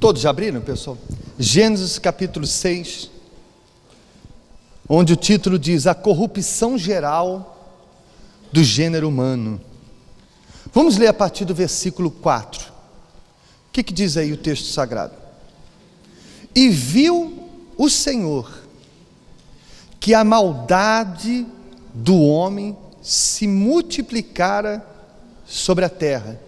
Todos já abriram, pessoal? Gênesis capítulo 6, onde o título diz: a corrupção geral do gênero humano. Vamos ler a partir do versículo 4. O que diz aí o texto sagrado? E viu o Senhor que a maldade do homem se multiplicara sobre a terra,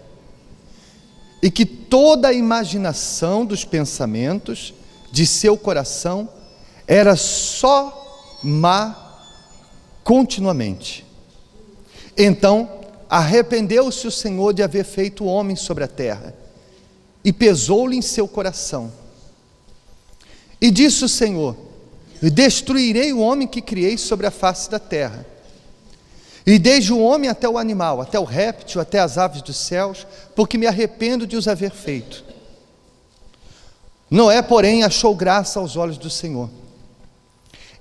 e que toda a imaginação dos pensamentos de seu coração era só má continuamente. Então arrependeu-se o Senhor de haver feito o homem sobre a terra, e pesou-lhe em seu coração. E disse o Senhor: destruirei o homem que criei sobre a face da terra, e desde o homem até o animal, até o réptil, até as aves dos céus, porque me arrependo de os haver feito. Noé, porém, achou graça aos olhos do Senhor.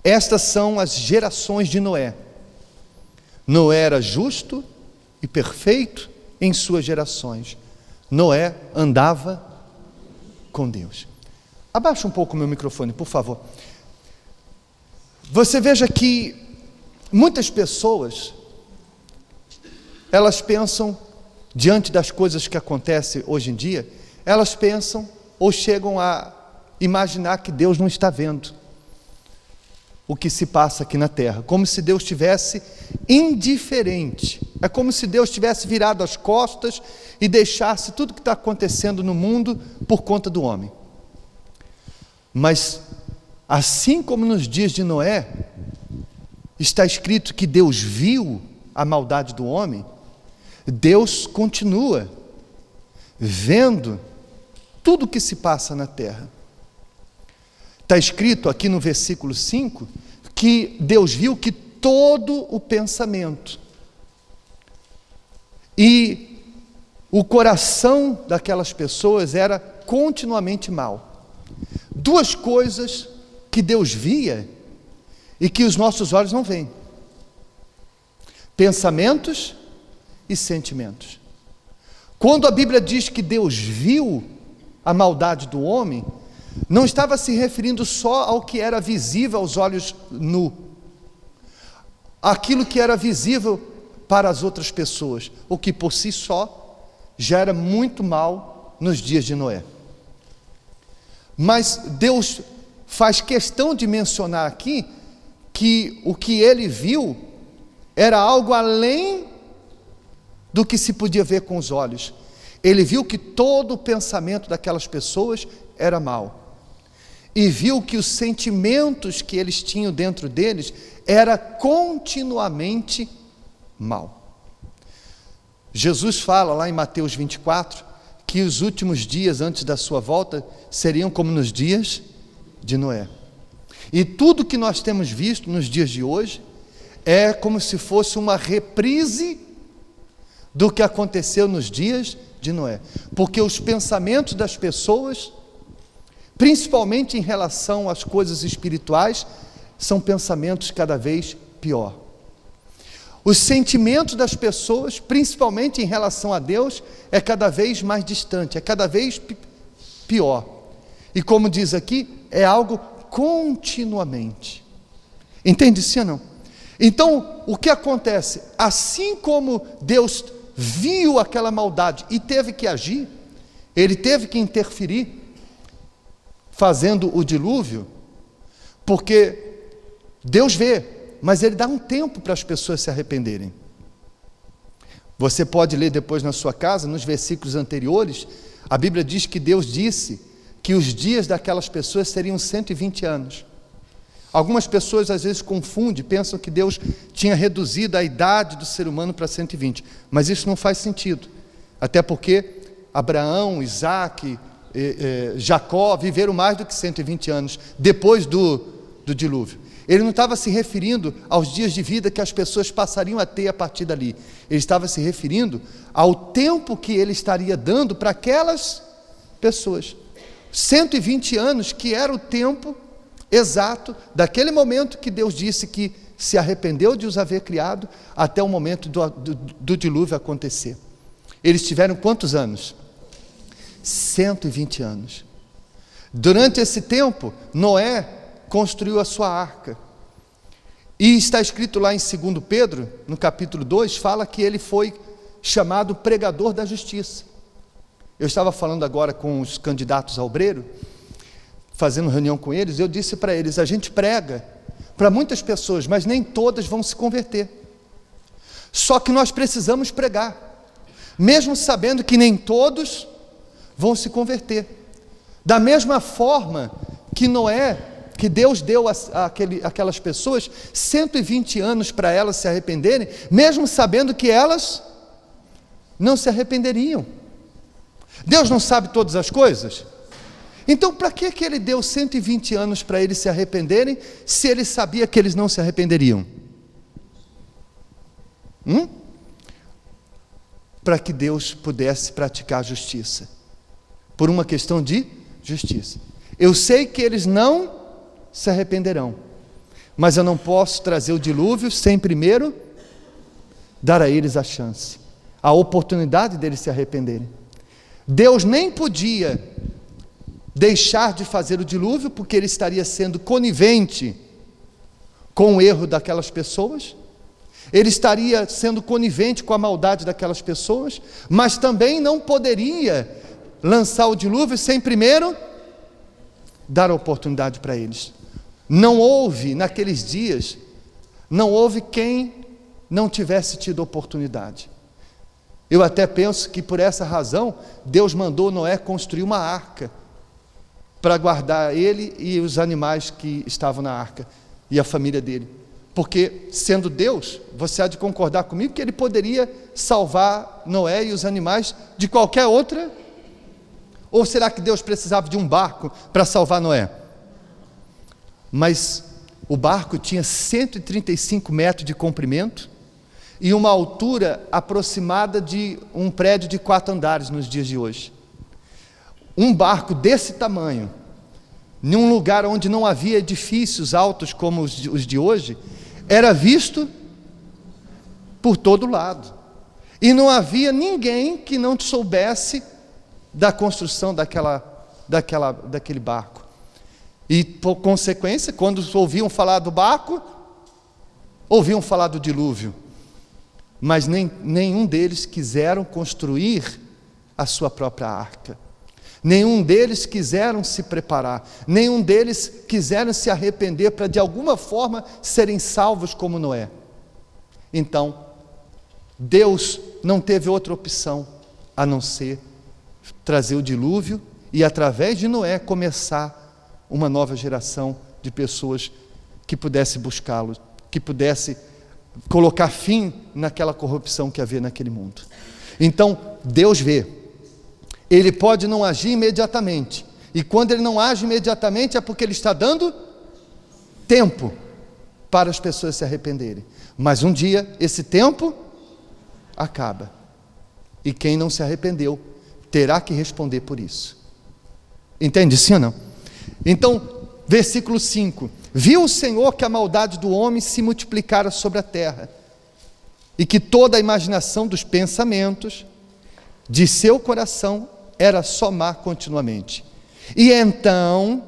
Estas são as gerações de Noé. Noé era justo e perfeito em suas gerações. Noé andava com Deus. Abaixa um pouco o meu microfone, por favor. Você veja que muitas pessoas, elas pensam, diante das coisas que acontecem hoje em dia, elas pensam ou chegam a imaginar que Deus não está vendo o que se passa aqui na terra, como se Deus estivesse indiferente. É como se Deus tivesse virado as costas e deixasse tudo que está acontecendo no mundo por conta do homem. Mas, assim como nos dias de Noé, está escrito que Deus viu a maldade do homem, Deus continua vendo tudo o que se passa na terra. Está escrito aqui no versículo 5, que Deus viu que todo o pensamento e o coração daquelas pessoas era continuamente mau. Duas coisas que Deus via e que os nossos olhos não veem: pensamentos e sentimentos. Quando a Bíblia diz que Deus viu a maldade do homem, não estava se referindo só ao que era visível aos olhos nu, aquilo que era visível para as outras pessoas, o que por si só já era muito mal nos dias de Noé. Mas Deus faz questão de mencionar aqui que o que ele viu era algo além do que se podia ver com os olhos. Ele viu que todo o pensamento daquelas pessoas era mau, e viu que os sentimentos que eles tinham dentro deles era continuamente mal. Jesus fala lá em Mateus 24 que os últimos dias antes da sua volta seriam como nos dias de Noé. E tudo que nós temos visto nos dias de hoje é como se fosse uma reprise do que aconteceu nos dias de Noé, porque os pensamentos das pessoas, principalmente em relação às coisas espirituais, são pensamentos cada vez pior. Os sentimentos das pessoas, principalmente em relação a Deus, é cada vez mais distante, é cada vez pior. E como diz aqui, é algo continuamente. Entende sim ou não? Então, o que acontece? Assim como Deus viu aquela maldade e teve que agir, ele teve que interferir, fazendo o dilúvio, porque Deus vê, mas ele dá um tempo para as pessoas se arrependerem. Você pode ler depois na sua casa, nos versículos anteriores, a Bíblia diz que Deus disse que os dias daquelas pessoas seriam 120 anos. Algumas pessoas às vezes confundem, pensam que Deus tinha reduzido a idade do ser humano para 120, mas isso não faz sentido, até porque Abraão, Isaac, Jacó viveram mais do que 120 anos depois do dilúvio. Ele não estava se referindo aos dias de vida que as pessoas passariam a ter a partir dali, ele estava se referindo ao tempo que ele estaria dando para aquelas pessoas. 120 anos, que era o tempo exato daquele momento que Deus disse que se arrependeu de os haver criado, até o momento do dilúvio acontecer. Eles tiveram quantos anos? 120 anos. Durante esse tempo, Noé construiu a sua arca. E está escrito lá em 2 Pedro, no capítulo 2, fala que ele foi chamado pregador da justiça. Eu estava falando agora com os candidatos a obreiro, fazendo reunião com eles, eu disse para eles, a gente prega para muitas pessoas, mas nem todas vão se converter. Só que nós precisamos pregar, mesmo sabendo que nem todos vão se converter. Da mesma forma que Noé, que Deus deu aquelas pessoas 120 anos para elas se arrependerem, mesmo sabendo que elas não se arrependeriam. Deus não sabe todas as coisas? Então, para que ele deu 120 anos para eles se arrependerem, se ele sabia que eles não se arrependeriam? Para que Deus pudesse praticar a justiça, por uma questão de justiça. Eu sei que eles não se arrependerão, mas eu não posso trazer o dilúvio sem primeiro dar a eles a chance, a oportunidade deles se arrependerem. Deus nem podia deixar de fazer o dilúvio, porque ele estaria sendo conivente com o erro daquelas pessoas, ele estaria sendo conivente com a maldade daquelas pessoas, mas também não poderia lançar o dilúvio sem primeiro dar a oportunidade para eles. Não houve, naqueles dias, não houve quem não tivesse tido oportunidade. Eu até penso que por essa razão, Deus mandou Noé construir uma arca, para guardar ele e os animais que estavam na arca, e a família dele. Porque, sendo Deus, você há de concordar comigo que ele poderia salvar Noé e os animais de qualquer outra? Ou será que Deus precisava de um barco para salvar Noé? Mas o barco tinha 135 metros de comprimento e uma altura aproximada de um prédio de 4 andares nos dias de hoje. Um barco desse tamanho, em um lugar onde não havia edifícios altos como os de hoje, era visto por todo lado. E não havia ninguém que não soubesse da construção daquele barco. E, por consequência, quando ouviam falar do barco, ouviam falar do dilúvio. Mas nenhum deles quiseram construir a sua própria arca. Nenhum deles quiseram se preparar. Nenhum deles quiseram se arrepender para, de alguma forma, serem salvos como Noé. Então, Deus não teve outra opção a não ser trazer o dilúvio e, através de Noé, começar uma nova geração de pessoas que pudesse buscá-lo, que pudesse colocar fim naquela corrupção que havia naquele mundo. Então, Deus vê. Ele pode não agir imediatamente, e quando ele não age imediatamente é porque ele está dando tempo para as pessoas se arrependerem. Mas um dia esse tempo acaba, e quem não se arrependeu terá que responder por isso. Entende sim ou não? Então, versículo 5: viu o Senhor que a maldade do homem se multiplicara sobre a terra, e que toda a imaginação dos pensamentos de seu coração era só má continuamente. E então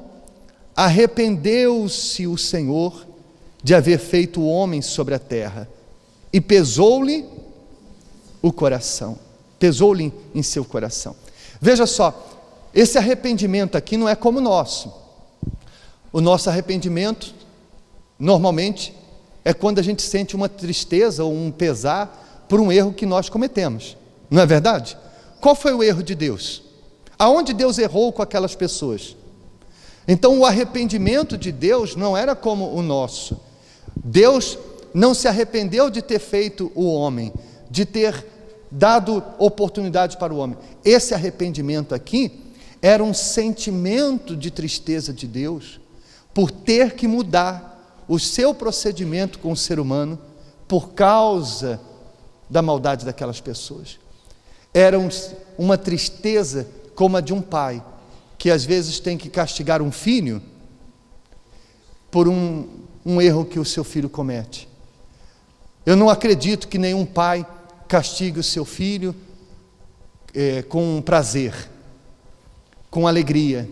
arrependeu-se o Senhor de haver feito o homem sobre a terra, e pesou-lhe o coração, pesou-lhe em seu coração. Veja só, esse arrependimento aqui não é como o nosso. O nosso arrependimento, normalmente, é quando a gente sente uma tristeza ou um pesar por um erro que nós cometemos. Não é verdade? Qual foi o erro de Deus? Aonde Deus errou com aquelas pessoas? Então, o arrependimento de Deus não era como o nosso. Deus não se arrependeu de ter feito o homem, de ter dado oportunidade para o homem. Esse arrependimento aqui era um sentimento de tristeza de Deus por ter que mudar o seu procedimento com o ser humano por causa da maldade daquelas pessoas. Era uma tristeza como a de um pai, que às vezes tem que castigar um filho por um erro que o seu filho comete. Eu não acredito que nenhum pai castigue o seu filho com prazer, com alegria.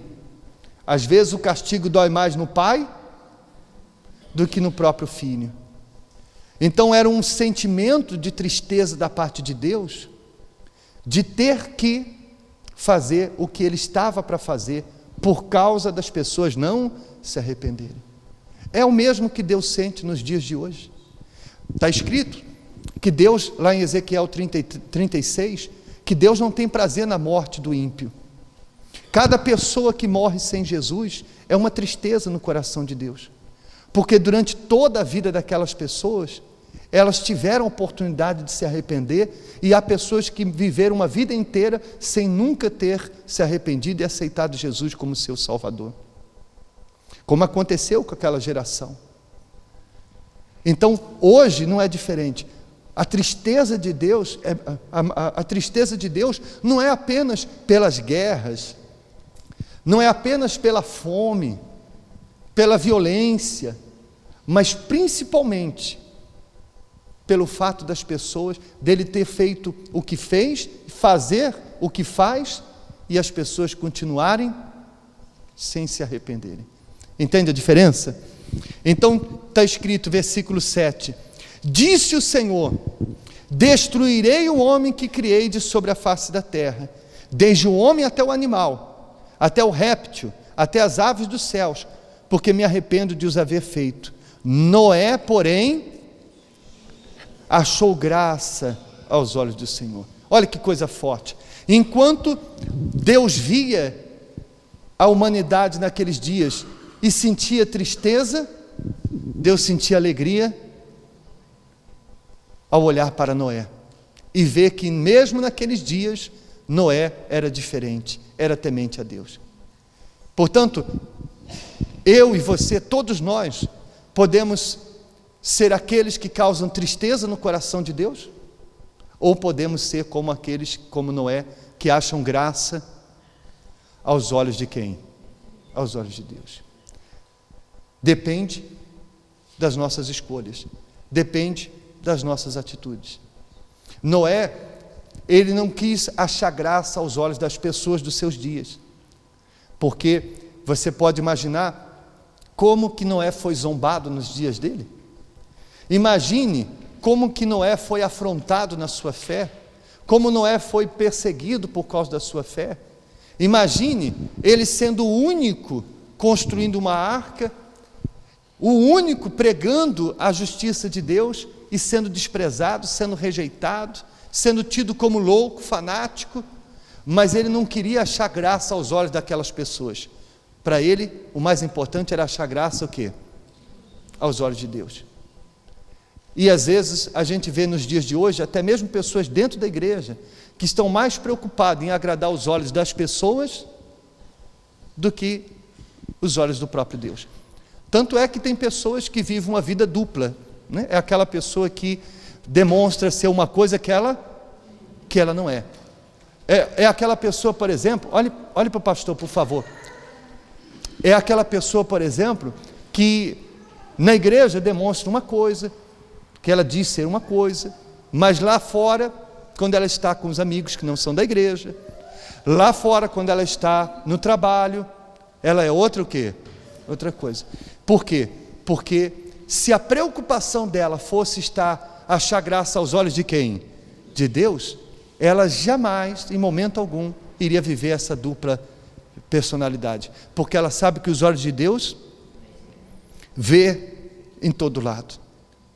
Às vezes o castigo dói mais no pai do que no próprio filho. Então era um sentimento de tristeza da parte de Deus, de ter que fazer o que ele estava para fazer, por causa das pessoas não se arrependerem. É o mesmo que Deus sente nos dias de hoje. Está escrito que Deus, lá em Ezequiel 36, que Deus não tem prazer na morte do ímpio. Cada pessoa que morre sem Jesus é uma tristeza no coração de Deus, porque durante toda a vida daquelas pessoas, elas tiveram a oportunidade de se arrepender, e há pessoas que viveram uma vida inteira sem nunca ter se arrependido e aceitado Jesus como seu Salvador, como aconteceu com aquela geração. Então, hoje não é diferente. A tristeza de Deus, a tristeza de Deus não é apenas pelas guerras, não é apenas pela fome, pela violência, mas principalmente pelo fato das pessoas, dele ter feito o que fez, fazer o que faz, e as pessoas continuarem sem se arrependerem. Entende a diferença? Então está escrito, versículo 7, disse o Senhor, destruirei o homem que criei de sobre a face da terra, desde o homem até o animal, até o réptil, até as aves dos céus, porque me arrependo de os haver feito. Noé, porém, achou graça aos olhos do Senhor. Olha que coisa forte. Enquanto Deus via a humanidade naqueles dias e sentia tristeza, Deus sentia alegria ao olhar para Noé e ver que mesmo naqueles dias Noé era diferente, era temente a Deus. Portanto, eu e você, todos nós, podemos ser aqueles que causam tristeza no coração de Deus? Ou podemos ser como aqueles, como Noé, que acham graça aos olhos de quem? Aos olhos de Deus. Depende das nossas escolhas, depende das nossas atitudes. Noé, ele não quis achar graça aos olhos das pessoas dos seus dias, porque você pode imaginar como que Noé foi zombado nos dias dele. Imagine como que Noé foi afrontado na sua fé, como Noé foi perseguido por causa da sua fé. Imagine ele sendo o único construindo uma arca, o único pregando a justiça de Deus e sendo desprezado, sendo rejeitado, sendo tido como louco, fanático, mas ele não queria achar graça aos olhos daquelas pessoas. Para ele, o mais importante era achar graça o quê? Aos olhos de Deus. E às vezes a gente vê nos dias de hoje, até mesmo pessoas dentro da igreja, que estão mais preocupadas em agradar os olhos das pessoas do que os olhos do próprio Deus. Tanto é que tem pessoas que vivem uma vida dupla, né? É aquela pessoa que demonstra ser uma coisa que ela não é. É aquela pessoa, por exemplo, olhe para o pastor, por favor. É aquela pessoa, por exemplo, que na igreja demonstra uma coisa, que ela diz ser uma coisa, mas lá fora, quando ela está com os amigos que não são da igreja, lá fora, quando ela está no trabalho, ela é outra o quê? Outra coisa. Por quê? Porque se a preocupação dela fosse achar graça aos olhos de quem? De Deus, ela jamais, em momento algum, iria viver essa dupla personalidade, porque ela sabe que os olhos de Deus vê em todo lado.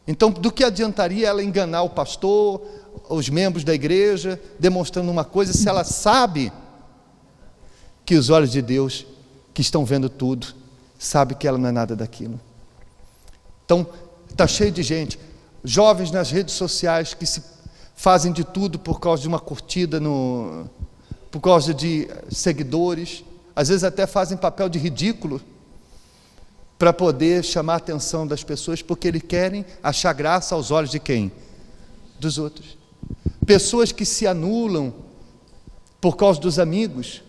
Então, do que adiantaria ela enganar o pastor, os membros da igreja, demonstrando uma coisa, se ela sabe que os olhos de Deus, que estão vendo tudo, sabe que ela não é nada daquilo. Então, está cheio de gente, jovens nas redes sociais que se fazem de tudo por causa de uma curtida, por causa de seguidores, às vezes até fazem papel de ridículo para poder chamar a atenção das pessoas, porque eles querem achar graça aos olhos de quem? Dos outros. Pessoas que se anulam por causa dos amigos,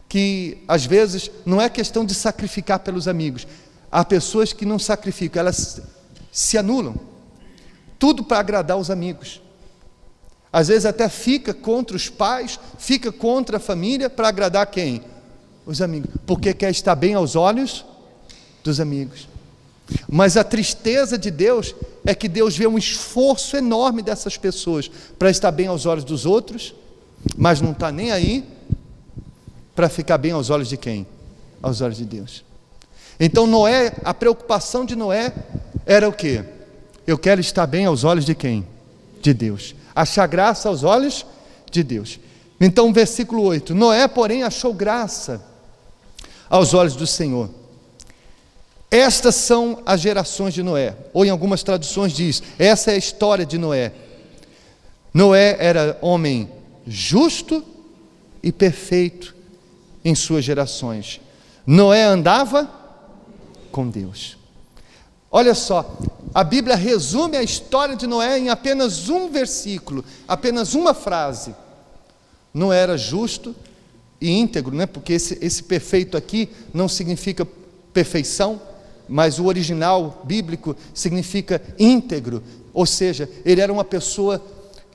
que às vezes não é questão de sacrificar pelos amigos, há pessoas que não sacrificam, elas se anulam, tudo para agradar os amigos. Às vezes até fica contra os pais, fica contra a família para agradar quem? os amigos, porque quer estar bem aos olhos dos amigos. Mas a tristeza de Deus é que Deus vê um esforço enorme dessas pessoas para estar bem aos olhos dos outros, mas não está nem aí para ficar bem aos olhos de quem? Aos olhos de Deus. Então Noé, a preocupação de Noé era o quê? Eu quero estar bem aos olhos de quem? De Deus. Achar graça aos olhos de Deus. Então, versículo 8: Noé, porém, achou graça aos olhos do Senhor. Estas são as gerações de Noé, ou em algumas traduções diz, essa é a história de Noé. Noé era homem justo e perfeito em suas gerações. Noé andava com Deus. Olha só, a Bíblia resume a história de Noé em apenas um versículo, apenas uma frase. Noé era justo e íntegro, né? Porque esse perfeito aqui não significa perfeição, mas o original bíblico significa íntegro, ou seja, ele era uma pessoa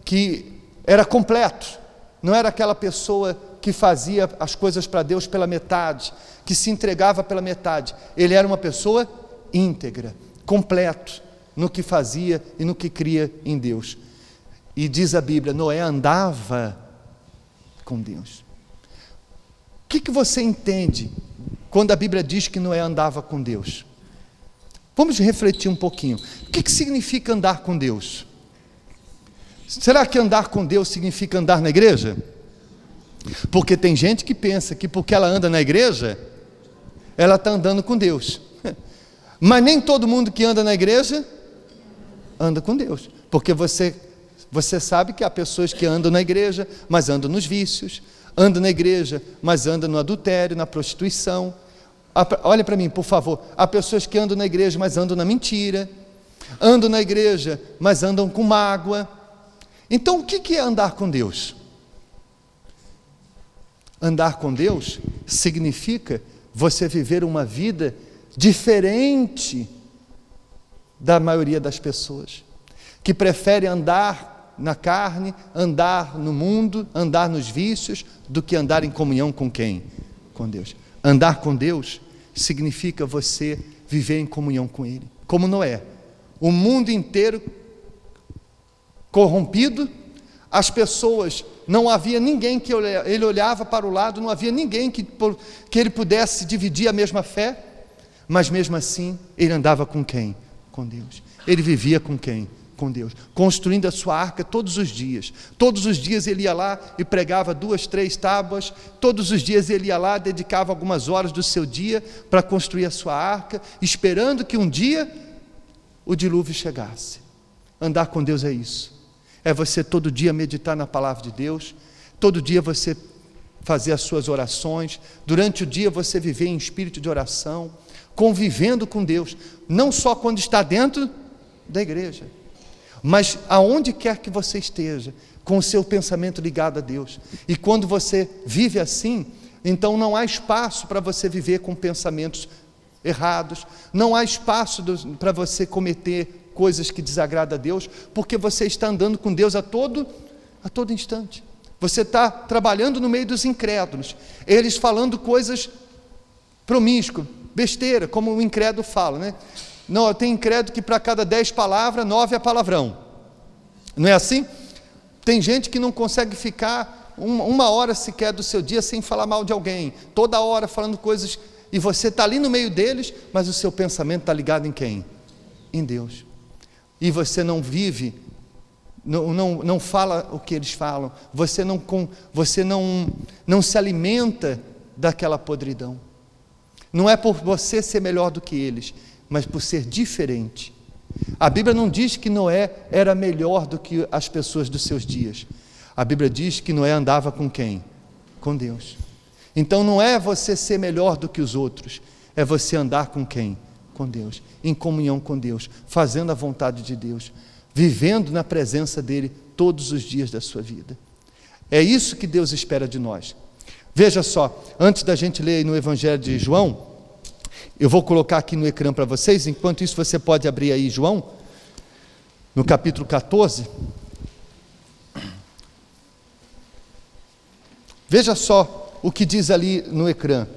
que era completo, não era aquela pessoa que fazia as coisas para Deus pela metade, que se entregava pela metade. Ele era uma pessoa íntegra, completo no que fazia e no que cria em Deus. E diz a Bíblia, Noé andava com Deus. O que você entende quando a Bíblia diz que Noé andava com Deus? Vamos refletir um pouquinho. O que significa andar com Deus? Será que andar com Deus significa andar na igreja? Porque tem gente que pensa que porque ela anda na igreja, ela está andando com Deus. Mas nem todo mundo que anda na igreja, anda com Deus. Porque você sabe que há pessoas que andam na igreja, mas andam nos vícios, andam na igreja, mas andam no adultério, na prostituição. Olha para mim, por favor. Há pessoas que andam na igreja, mas andam na mentira, andam na igreja, mas andam com mágoa. Então o que é andar com Deus? Andar com Deus significa você viver uma vida diferente da maioria das pessoas, que prefere andar na carne, andar no mundo, andar nos vícios, do que andar em comunhão com quem? Com Deus. Andar com Deus significa você viver em comunhão com Ele, como Noé. O mundo inteiro corrompido, as pessoas, não havia ninguém que ele olhava para o lado, não havia ninguém que ele pudesse dividir a mesma fé, mas mesmo assim, ele andava com quem? Com Deus. Ele vivia com quem? Com Deus, construindo a sua arca todos os dias. Todos os dias ele ia lá e pregava 2, 3 tábuas, todos os dias ele ia lá, dedicava algumas horas do seu dia para construir a sua arca, esperando que um dia o dilúvio chegasse. Andar com Deus é isso, é você todo dia meditar na palavra de Deus, todo dia você fazer as suas orações, durante o dia você viver em espírito de oração, convivendo com Deus, não só quando está dentro da igreja, mas aonde quer que você esteja, com o seu pensamento ligado a Deus. E quando você vive assim, então não há espaço para você viver com pensamentos errados, não há espaço para você cometer coisas que desagradam a Deus, porque você está andando com Deus a todo instante. Você está trabalhando no meio dos incrédulos, eles falando coisas promíscuas, besteira, como o incrédulo fala, né? Não, tem incrédulo que para cada 10 palavras, 9 é palavrão. Não é assim? Tem gente que não consegue ficar uma hora sequer do seu dia sem falar mal de alguém, toda hora falando coisas, e você está ali no meio deles, mas o seu pensamento está ligado em quem? Em Deus. E você não vive, não fala o que eles falam, você não se alimenta daquela podridão. Não é por você ser melhor do que eles, mas por ser diferente. A Bíblia não diz que Noé era melhor do que as pessoas dos seus dias. A Bíblia diz que Noé andava com quem? Com Deus. Então não é você ser melhor do que os outros, é você andar com quem? Com Deus, em comunhão com Deus, fazendo a vontade de Deus, vivendo na presença dEle todos os dias da sua vida. É isso que Deus espera de nós. Veja só, antes da gente ler no Evangelho de João, eu vou colocar aqui no ecrã para vocês, enquanto isso você pode abrir aí João, no capítulo 14. Veja só o que diz ali no ecrã.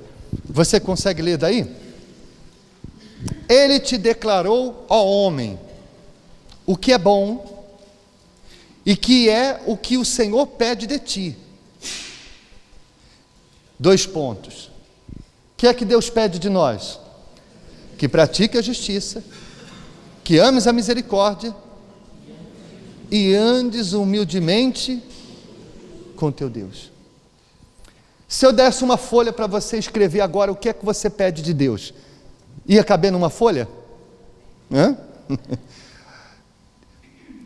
Você consegue ler daí? Ele te declarou, ó homem, o que é bom e que é o que o Senhor pede de ti. 2 pontos. O que é que Deus pede de nós? Que pratique a justiça, que ames a misericórdia e andes humildemente com teu Deus. Se eu desse uma folha para você escrever agora o que é que você pede de Deus, ia caber numa folha? Hã?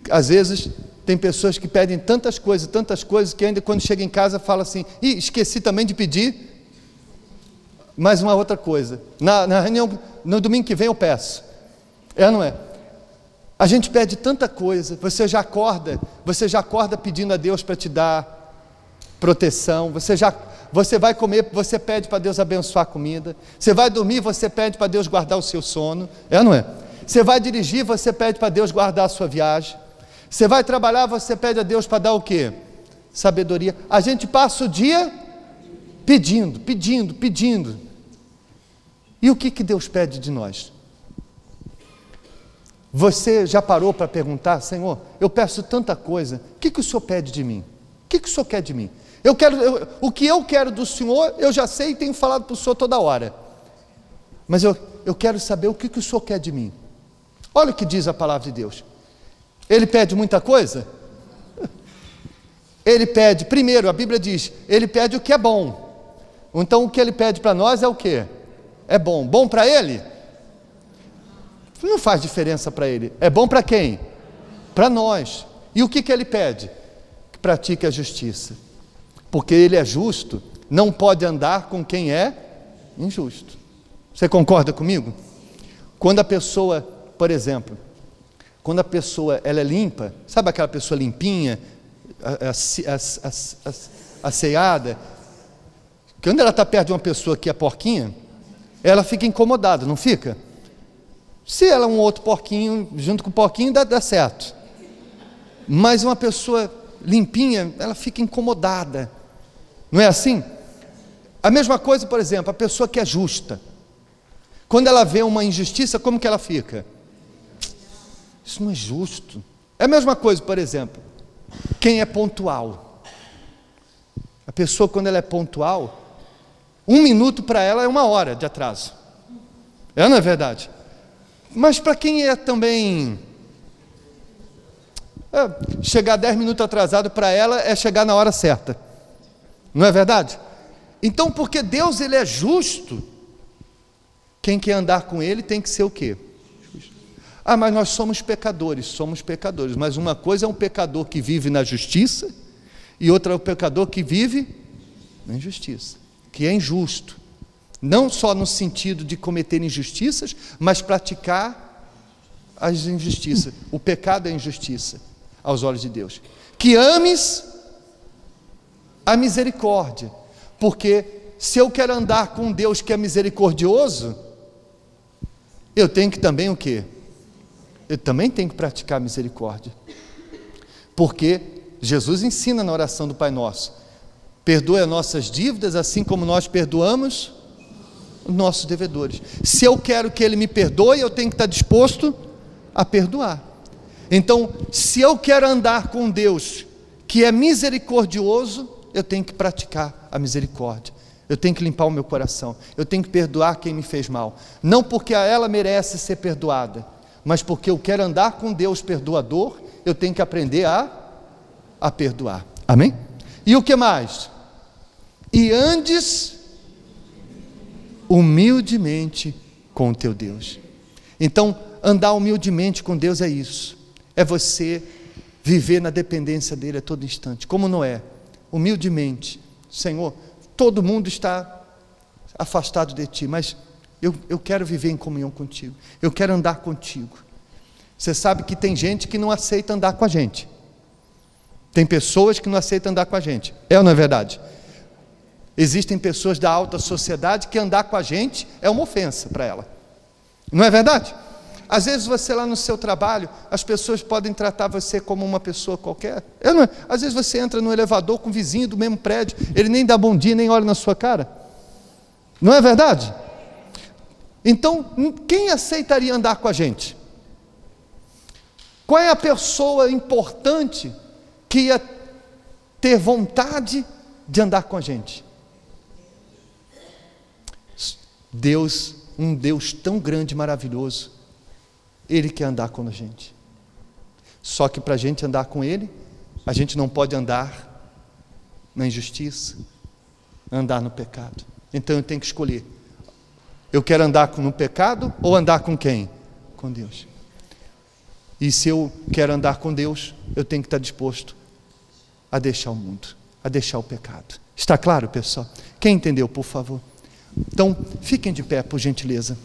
Às vezes tem pessoas que pedem tantas coisas, que ainda quando chega em casa fala assim, esqueci também de pedir mais uma outra coisa. Na reunião, no domingo que vem eu peço. É ou não é? A gente pede tanta coisa, você já acorda pedindo a Deus para te dar proteção, você vai comer, você pede para Deus abençoar a comida, você vai dormir, você pede para Deus guardar o seu sono, é ou não é? Você vai dirigir, você pede para Deus guardar a sua viagem, você vai trabalhar, você pede a Deus para dar o quê? Sabedoria. A gente passa o dia pedindo. E o que Deus pede de nós? Você já parou para perguntar, Senhor, eu peço tanta coisa, o que o Senhor pede de mim? O que o Senhor quer de mim? O que eu quero do Senhor, eu já sei e tenho falado para o Senhor toda hora. Mas eu quero saber o que o Senhor quer de mim. Olha o que diz a palavra de Deus. Ele pede muita coisa? Ele pede, primeiro, a Bíblia diz, ele pede o que é bom. Então o que ele pede para nós é o que? É bom. Bom para ele? Não faz diferença para ele. É bom para quem? Para nós. E o que ele pede? Que pratique a justiça. Porque ele é justo, não pode andar com quem é injusto. Você concorda comigo? Quando a pessoa, por exemplo, quando a pessoa ela é limpa, sabe aquela pessoa limpinha, asseada, quando ela está perto de uma pessoa que é porquinha, ela fica incomodada, não fica? Se ela é um outro porquinho, junto com o porquinho, dá certo. Mas uma pessoa limpinha, ela fica incomodada. Não é assim? A mesma coisa, por exemplo, a pessoa que é justa. Quando ela vê uma injustiça, como que ela fica? Isso não é justo. É a mesma coisa, por exemplo, quem é pontual. A pessoa, quando ela é pontual, 1 minuto para ela é 1 hora de atraso. É, não é verdade? Mas para quem é também... chegar 10 minutos atrasado para ela é chegar na hora certa. Não é verdade? Então, porque Deus ele é justo, quem quer andar com ele tem que ser o quê? Mas nós somos pecadores, mas uma coisa é um pecador que vive na justiça, e outra é o pecador que vive na injustiça, que é injusto, não só no sentido de cometer injustiças, mas praticar as injustiças. O pecado é injustiça aos olhos de Deus. Que ames a misericórdia, porque se eu quero andar com Deus que é misericordioso, eu tenho que também o quê? Eu também tenho que praticar misericórdia, porque Jesus ensina na oração do Pai Nosso, perdoe as nossas dívidas, assim como nós perdoamos os nossos devedores. Se eu quero que Ele me perdoe, eu tenho que estar disposto a perdoar. Então, se eu quero andar com Deus que é misericordioso, eu tenho que praticar a misericórdia, eu tenho que limpar o meu coração, eu tenho que perdoar quem me fez mal, não porque ela merece ser perdoada, mas porque eu quero andar com Deus perdoador, eu tenho que aprender a perdoar. Amém? E o que mais? E andes humildemente com o teu Deus. Então, andar humildemente com Deus é isso, é você viver na dependência dele a todo instante, como Noé, humildemente. Senhor, todo mundo está afastado de ti, mas eu quero viver em comunhão contigo, eu quero andar contigo. Você sabe que tem gente que não aceita andar com a gente, tem pessoas que não aceitam andar com a gente, é ou não é verdade? Existem pessoas da alta sociedade que andar com a gente é uma ofensa para ela, não é verdade? Às vezes você lá no seu trabalho, as pessoas podem tratar você como uma pessoa qualquer, não é? Às vezes você entra no elevador com um vizinho do mesmo prédio, ele nem dá bom dia, nem olha na sua cara, Não é verdade? Então, quem aceitaria andar com a gente? Qual é a pessoa importante que ia ter vontade de andar com a gente? Deus, um Deus tão grande e maravilhoso, Ele quer andar com a gente. Só que para a gente andar com Ele, a gente não pode andar na injustiça, andar no pecado. Então eu tenho que escolher. Eu quero andar no pecado ou andar com quem? Com Deus. E se eu quero andar com Deus, eu tenho que estar disposto a deixar o mundo, a deixar o pecado. Está claro, pessoal? Quem entendeu, por favor? Então, fiquem de pé, por gentileza.